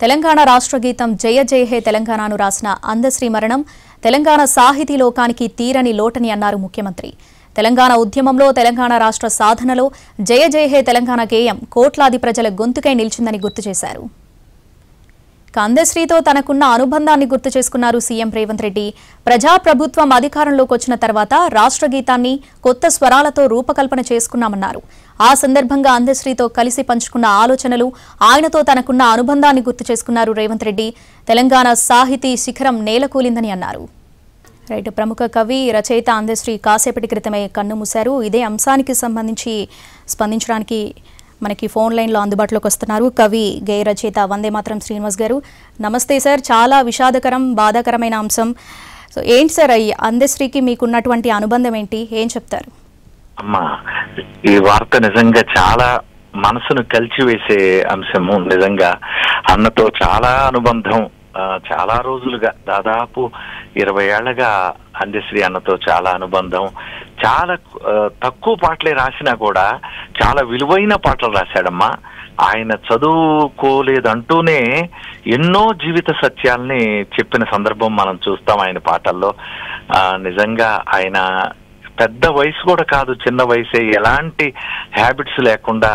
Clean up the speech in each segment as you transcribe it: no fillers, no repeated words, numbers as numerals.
తెలంగాణ రాష్ట్ర గీతం జయ జయ హే తెలంగాణను రాసిన అందశ్రీ మరణం తెలంగాణ సాహితీ లోకానికి తీరని లోటని అన్నారు ముఖ్యమంత్రి. తెలంగాణ ఉద్యమంలో తెలంగాణ రాష్ట్ర సాధనలో జయ జయ హే తెలంగాణ గేయం కోట్లాది ప్రజల గొంతుకై నిలిచిందని గుర్తు చేశారు. అందశ్రీతో తనకున్న అనుబంధాన్ని గుర్తు చేసుకున్నారు సీఎం రేవంత్ రెడ్డి. ప్రజాప్రభుత్వం అధికారంలోకి వచ్చిన తర్వాత రాష్ట్ర గీతాన్ని కొత్త స్వరాలతో రూపకల్పన చేసుకున్నామన్నారు. ఆ సందర్భంగా అందశ్రీతో కలిసి పంచుకున్న ఆలోచనలు, ఆయనతో తనకున్న అనుబంధాన్ని గుర్తు చేసుకున్నారు రేవంత్ రెడ్డి. తెలంగాణ సాహితీ శిఖరం నేలకూలిందని అన్నారు. రైట్, ప్రముఖ కవి రచయిత అందశ్రీ కాసేపటి క్రితమే కన్నుమూశారు. ఇదే అంశానికి సంబంధించి స్పందించడానికి మనకి ఫోన్ లైన్లో అందుబాటులోకి వస్తున్నారు కవి గేయ రచయిత వందేమాతరం శ్రీనివాస్ గారు. నమస్తే సార్. చాలా విషాదకరం, బాధాకరమైన అంశం. సో ఏంటి సార్ అందశ్రీకి మీకున్నటువంటి అనుబంధం ఏంటి, ఏం చెప్తారు? అమ్మా, ఈ వార్త నిజంగా చాలా మనసును కలిచివేసే అంశము. నిజంగా అన్నతో చాలా అనుబంధం, చాలా రోజులుగా దాదాపు 20 ఏళ్లగా అందశ్రీ అన్నతో చాలా అనుబంధం. చాలా తక్కువ పాటలే రాసినా కూడా చాలా విలువైన పాటలు రాశాడమ్మా. ఆయన చదువుకోలేదంటూనే ఎన్నో జీవిత సత్యాల్ని చెప్పిన సందర్భం మనం చూస్తాం ఆయన పాటల్లో. నిజంగా ఆయన పెద్ద వయసు కూడా కాదు, చిన్న వయసే, ఎలాంటి హ్యాబిట్స్ లేకుండా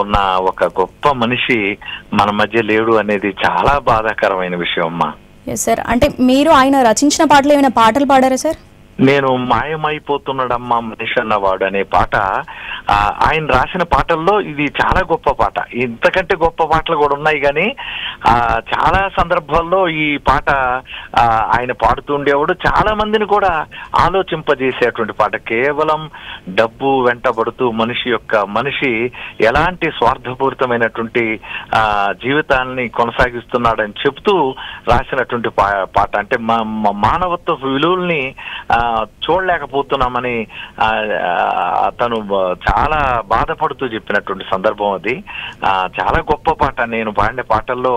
ఉన్న ఒక గొప్ప మనిషి మన మధ్య లేడు అనేది చాలా బాధాకరమైన విషయం అమ్మా. సార్, అంటే మీరు ఆయన రచించిన పాటలు ఏమైనా పాటలు పాడారా సార్? నేను మాయమైపోతున్నాడమ్మా మనిషి అన్నవాడు అనే పాట ఆయన రాసిన పాటల్లో ఇది చాలా గొప్ప పాట. ఇంతకంటే గొప్ప పాటలు కూడా ఉన్నాయి, కానీ చాలా సందర్భాల్లో ఈ పాట ఆయన పాడుతుండేవాడు. చాలా మందిని కూడా ఆలోచింపజేసేటువంటి పాట. కేవలం డబ్బు వెంటబడుతూ మనిషి ఎలాంటి స్వార్థపూరితమైనటువంటి జీవితాన్ని కొనసాగిస్తున్నాడని చెప్తూ రాసినటువంటి పాట. అంటే మానవత్వ విలువల్ని చూడలేకపోతున్నామని తను చాలా బాధపడుతూ చెప్పినటువంటి సందర్భం అది. చాలా గొప్ప పాట. నేను పాడిన పాటల్లో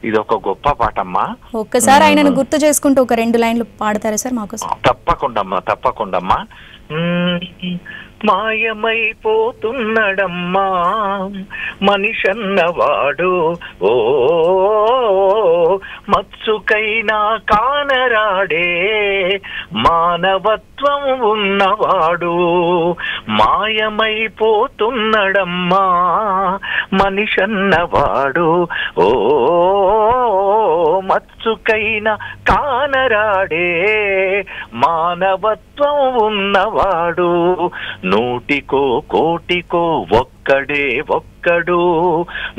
ఇది ఒక గొప్ప పాట అమ్మా. ఒక్కసారి ఆయనను గుర్తు చేసుకుంటూ ఒక 2 లైన్లు పాడతారా సార్ మాకు? తప్పకుండా. మాయమైపోతున్నాడమ్మా మనిషన్నవాడు, ఓ మత్సుకైనా కానరాడే మానవత్వం ఉన్నవాడు. మాయమైపోతున్నాడమ్మా మనిషన్నవాడు, ఓ మత్సుకైనా కానరాడే మానవత్వం ఉన్నవాడు. నూటికో కోటికో ఒక్కడే ఒక్కడు,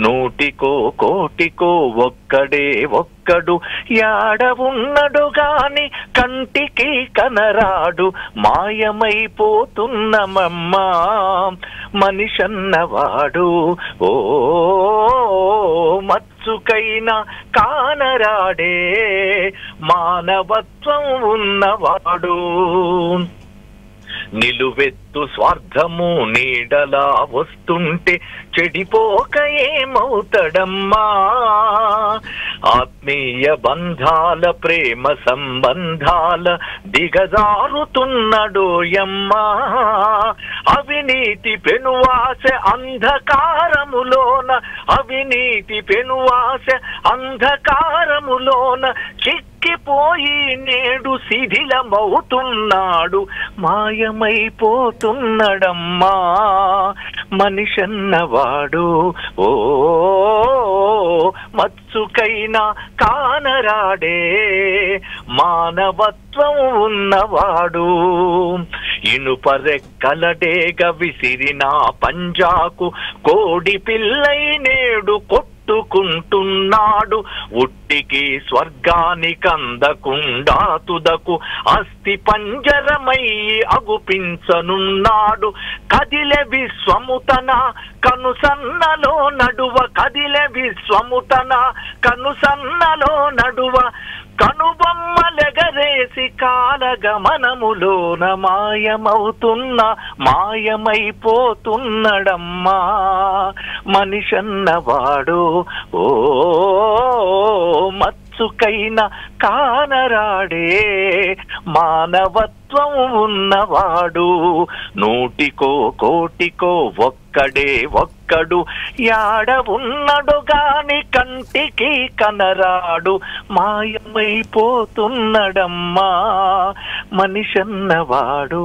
నూటికో కోటికో ఒక్కడే ఒక్కడు, యాడ ఉన్నడు గాని కంటికి కనరాడు. మాయమైపోతున్నమమ్మా మనిషన్నవాడు, ఓ మత్సుకైనా కానరాడే మానవత్వం ఉన్నవాడు. నిలువెత్తు స్వార్థము నీడలా వస్తుంటే చెడిపోక ఏమవుతాడమ్మా. ఆత్మీయ బంధాల ప్రేమ సంబంధాల దిగజారుతున్నడోయమ్మా. అవినీతి పెనువాస అంధకారములోన, అవినీతి పెనువాస అంధకారములోన చిక్కిపోయి నేడు శిథిలమవుతున్నాడు. మాయమైపోతున్నాడమ్మా మనిషన్నవాడు, ఓ మత్సుకైనా కానరాడే మానవత్వం ఉన్నవాడు. ఇనుపరెక్కలడేగ విసిరిన పంజాకు కోడి పిల్లై నేడు కొట్టుకుంటున్నాడు. ఉట్టికి స్వర్గానికందకుండా తుదకు అస్థి పంజరమై అగుపించనున్నాడు. కదిలే విశ్వముతన కనుసన్నలో నడువ, కదిలే విశ్వముతన కనుసన్నలో నడువ, కనుబొమ్మలెగరేసి కాలగమనములోన మాయమైపోతున్నడమ్మా మనిషన్నవాడు, ఓ మత్సుకైనా కానరాడే మానవత్వం ప్రభుత్వం ఉన్నవాడు, నూటికో కోటికో ఒక్కడే ఒక్కడు, యాడ ఉన్నడు గాని కంటికి కనరాడు, మాయమైపోతున్నడమ్మా మనిషన్నవాడు.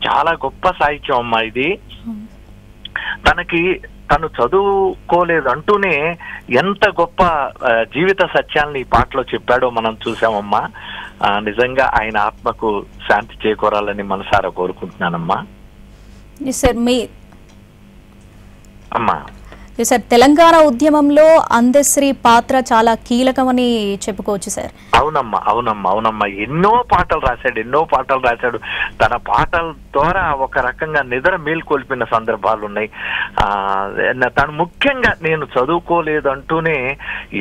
చాలా గొప్ప సాహిత్యం అమ్మా ఇది. తను చదువుకోలేదంటూనే ఎంత గొప్ప జీవిత సత్యాన్ని ఈ పాటలో చెప్పాడో మనం చూసామమ్మా. నిజంగా ఆయన ఆత్మకు శాంతి చేకూరాలని మనసారా కోరుకుంటున్నానమ్మా. అమ్మా సార్, తెలంగాణ ఉద్యమంలో అందశ్రీ పాత్ర చాలా కీలకమని చెప్పుకోవచ్చు సార్. అవునమ్మా. ఎన్నో పాటలు రాశాడు. తన పాటల ద్వారా ఒక రకంగా నిద్ర మేల్కొల్పిన సందర్భాలు ఉన్నాయి. తను ముఖ్యంగా నేను చదువుకోలేదు అంటూనే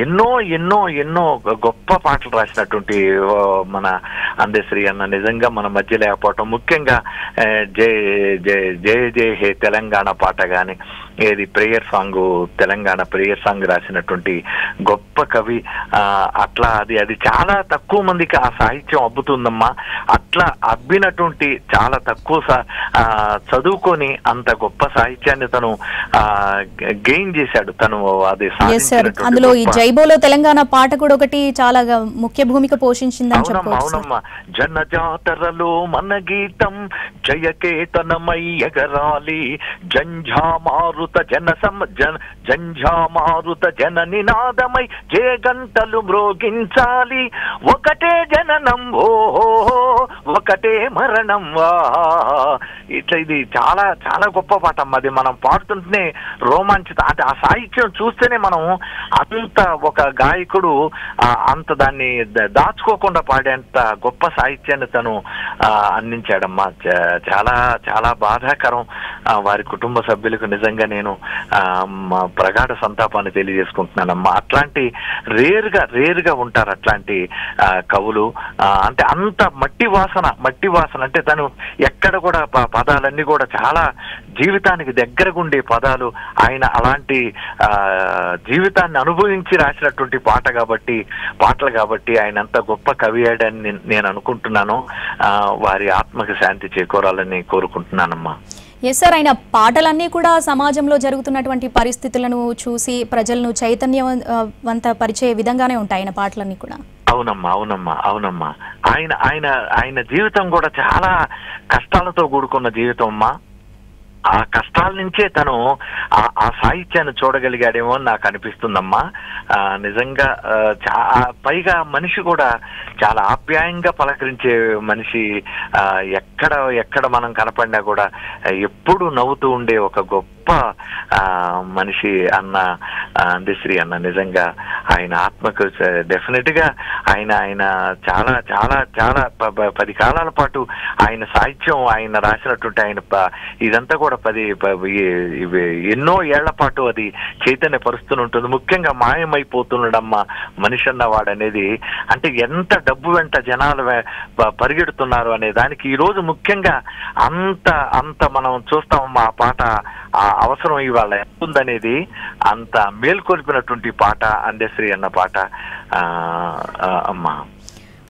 ఎన్నో ఎన్నో ఎన్నో గొప్ప పాటలు రాసినటువంటి మన అందశ్రీ అన్న నిజంగా మన మధ్య లేకపోవటం, ముఖ్యంగా జయ జయ జయ జయ హే తెలంగాణ పాట గాని, ఏది prayer song, Telangana prayer song రాసినటువంటి గొప్ప కవి. అట్లా అది చాలా తక్కువ మందికి ఆ సాహిత్యం అబ్బుతుందమ్మా. అట్లా అబ్బినటువంటి చాలా తక్కువ చదువుకొని అంత గొప్ప సాహిత్యాన్ని తను గెయిన్ చేశాడు. తను అది అందులో ఈ జైబోలో తెలంగాణ పాట కూడా ఒకటి చాలా ముఖ్య భూమిక పోషించిందని చెప్పవచ్చు. అవునమ్మా. జన జాతరలో మన గీతం జయకేతనమై ఎగరాలి, జంఝామారుత జంఝామారుత జన నినాదమై జయగంటలు మ్రోగించాలి, ఒకటే జననం ఓహో ఒకటే మరణం వా. ఇట్లా ఇది చాలా చాలా గొప్ప పాట అమ్మ. అది మనం పాడుతుంటేనే రోమాంచిత, అంటే ఆ సాహిత్యం చూస్తేనే మనం అంత ఒక గాయకుడు అంత దాన్ని దాచుకోకుండా పాడేంత గొప్ప సాహిత్యాన్ని తను అందించాడమ్మా. చాలా చాలా బాధాకరం వారి కుటుంబ సభ్యులకు. నిజంగా నేను ప్రగాఢ సంతాపాన్ని తెలియజేసుకుంటున్నానమ్మా. అట్లాంటి రేరుగా ఉంటారు అట్లాంటి కవులు. అంటే అంత మట్టి వాసన అంటే తను ఎక్కడ కూడా పదాలన్నీ కూడా చాలా జీవితానికి దగ్గరగుండే పదాలు. ఆయన అలాంటి జీవితాన్ని అనుభవించి రాసినటువంటి పాటలు కాబట్టి ఆయన అంత గొప్ప కవి అయ్యాడని నేను అనుకుంటున్నాను. వారి ఆత్మకి శాంతి చేకూరాలని కోరుకుంటున్నానమ్మా. ఎస్ సార్, ఆయన పాటలన్నీ కూడా సమాజంలో జరుగుతున్నటువంటి పరిస్థితులను చూసి ప్రజలను చైతన్యవంత పరిచే విధంగానే ఉంటాయి ఆయన పాటలన్నీ కూడా. అవునమ్మా. ఆయన జీవితం కూడా చాలా కష్టాలతో కూడుకున్న జీవితం అమ్మా. ఆ కష్టాల నుంచే తను ఆ సాహిత్యాన్ని చూడగలిగాడేమో అని నాకు అనిపిస్తుందమ్మా. నిజంగా పైగా మనిషి కూడా చాలా ఆప్యాయంగా పలకరించే మనిషి. ఎక్కడ మనం కనపడినా కూడా ఎప్పుడు నవ్వుతూ ఉండే ఒక గొప్ప మనిషి అన్న అందశ్రీ అన్న. నిజంగా ఆయన ఆత్మకు డెఫినెట్ గా ఆయన చాలా చాలా చాలా 10 కాలాల పాటు ఆయన సాహిత్యం, ఆయన రాసినటువంటి ఆయన ఇదంతా కూడా 10 ఎన్నో ఏళ్ల పాటు అది చైతన్య పరుస్తూనే ఉంటుంది. ముఖ్యంగా మాయమైపోతున్నాడమ్మా మనిషి అన్నవాడు అనేది. అంటే ఎంత డబ్బు వెంట జనాలు పరిగెడుతున్నారు అనే దానికి ఈ రోజు ముఖ్యంగా అంత మనం చూస్తామమ్మా. ఆ పాట ఆ అవసరం ఇవాళ ఉందనేది అంత మేల్కొల్పినటువంటి పాట అందశ్రీ అన్న పాట అమ్మా.